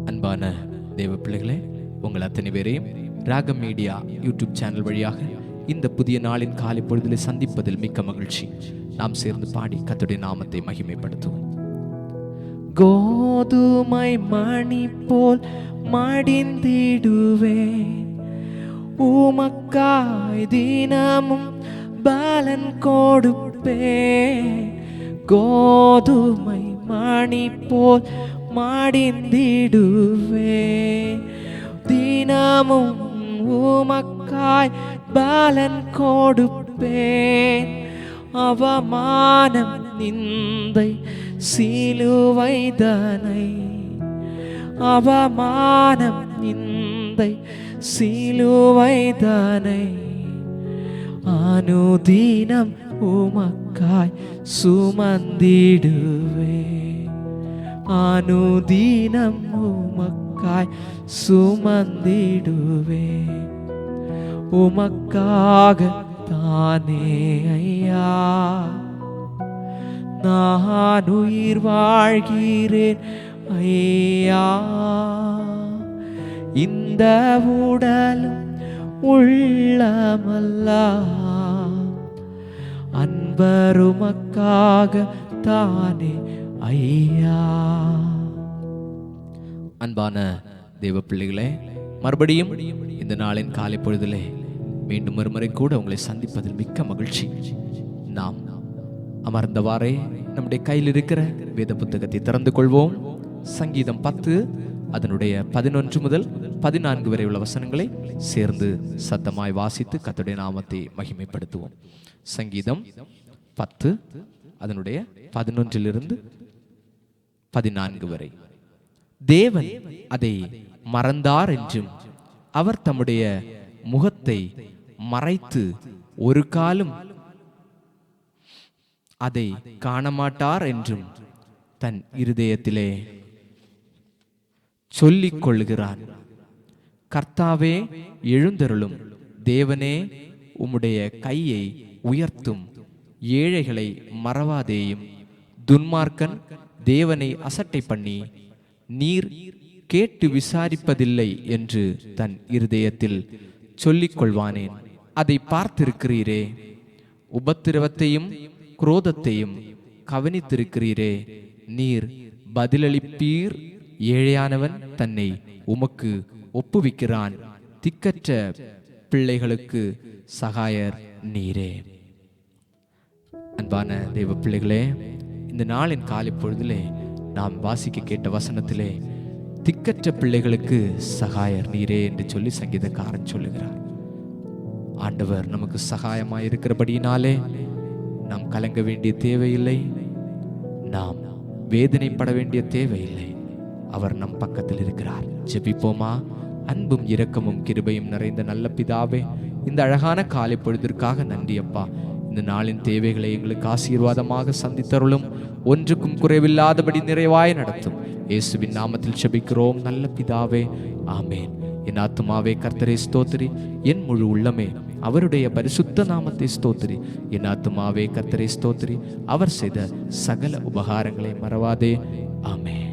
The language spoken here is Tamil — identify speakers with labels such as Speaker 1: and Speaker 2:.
Speaker 1: அன்பான தேவ பிள்ளைகளே, உங்கள் அத்தனை பேரையும் ராகம் மீடியா யூடியூப் சேனல் வழியாக இந்த புதிய நாளின் காலை பொழுதிலே சந்திப்பதில் மிக்க மகிழ்ச்சி. நாம் சேர்ந்து பாடி கர்த்தருடைய நாமத்தை மகிமைப்படுத்துவோம். கோதுமை மணி போல் மடிந்திடுவேன், உமக்காய் தினமும் பலன் கொடுப்பேன். கோதுமை மணி போல் மடிந்திடுவேன், தினமும் உமக்காய் பலன் கொடுப்பேன். அவமானம் நிந்தை சிலுவைதனை, அவமானம் நிந்தை சிலுவைதனை அனுதினம் உமக்காய் சுமந்திடுவே, அனுதினம் உமக்காய் சுமந்திடுவே. உமக்காக தானே ஐயா நான் உயிர் வாழ்கிறேன் ஐயா. இந்த உடலும் உள்ளமல்ல, அன்பருமக்காக தானே ஐயா. அன்பான தேவ பிள்ளைகளே, மறுபடியும் இந்த நாளின் காலை பொழுதிலே மீண்டும் ஒருமுறை கூட உங்களை சந்திப்பதில் மிக்க மகிழ்ச்சி. நாம் அமர்ந்தவாறே நம்முடைய கையில் இருக்கிற வேத புத்தகத்தை திறந்து கொள்வோம். சங்கீதம் 10 அதனுடைய 11 முதல் 14 வரை உள்ள வசனங்களை சேர்ந்து சத்தமாய் வாசித்து கர்த்தருடைய நாமத்தை மகிமைப்படுத்துவோம். சங்கீதம் 10 அதனுடைய 11 14 வரை. தேவன் அதை மறந்தார் என்றும் அவர் தம்முடைய முகத்தை மறைத்து ஒரு காலம் அதை காணமாட்டார் என்றும் தன் இருதயத்திலே சொல்லிக் கொள்கிறான். கர்த்தாவே எழுந்தருளும், தேவனே உம்முடைய கையை உயர்த்தும், ஏழைகளை மறவாதேயும். துன்மார்க்கன் தேவனை அசட்டை பண்ணி நீர் கேட்டு விசாரிப்பதில்லை என்று தன் இருதயத்தில் சொல்லிக் கொள்வானேன். அதை பார்த்திருக்கிறீரே, உபத்திரவத்தையும் குரோதத்தையும் கவனித்திருக்கிறீரே. நீர் பதிலளிப்பீர், ஏழையானவன் தன்னை உமக்கு ஒப்புவிக்கிறான், திக்கற்ற பிள்ளைகளுக்கு சகாயர் நீரே. அன்பான தேவ பிள்ளைகளே, இந்த நாளின் காலை பொழுதிலே நாம் வாசிக்க கேட்ட வசனத்திலே திக்கற்ற பிள்ளைகளுக்கு சகாயர் நீரே என்று சொல்லி சங்கீதக்காரன் சொல்லுகிறார். ஆண்டவர் நமக்கு சகாயமாய் இருக்கிறபடியினாலே நாம் கலங்க வேண்டிய தேவையில்லை, நாம் வேதனைப்பட வேண்டிய தேவையில்லை. அவர் நம் பக்கத்தில் இருக்கிறார். ஜெபிப்போமா? அன்பும் இரக்கமும் கிருபையும் நிறைந்த நல்ல பிதாவே, இந்த அழகான காலை பொழுதிற்காக நன்றி அப்பா. இந்த நாளின் தேவைகளை எங்களுக்கு ஆசீர்வாதமாக சந்தித்தருளும், ஒன்றுக்கும் குறைவில்லாதபடி நிறைவாய் நடத்தும். இயேசுவின் நாமத்தில் ஜெபிக்கிறோம் நல்ல பிதாவே, ஆமேன். என் ஆத்துமாவே கர்த்தரை ஸ்தோத்திரி, என் முழு உள்ளமே அவருடைய பரிசுத்த நாமத்தை ஸ்தோத்திரி. என் ஆத்துமாவே கர்த்தரை ஸ்தோத்திரி, அவர் செய்த சகல உபகாரங்களை மறவாதே. ஆமேன்.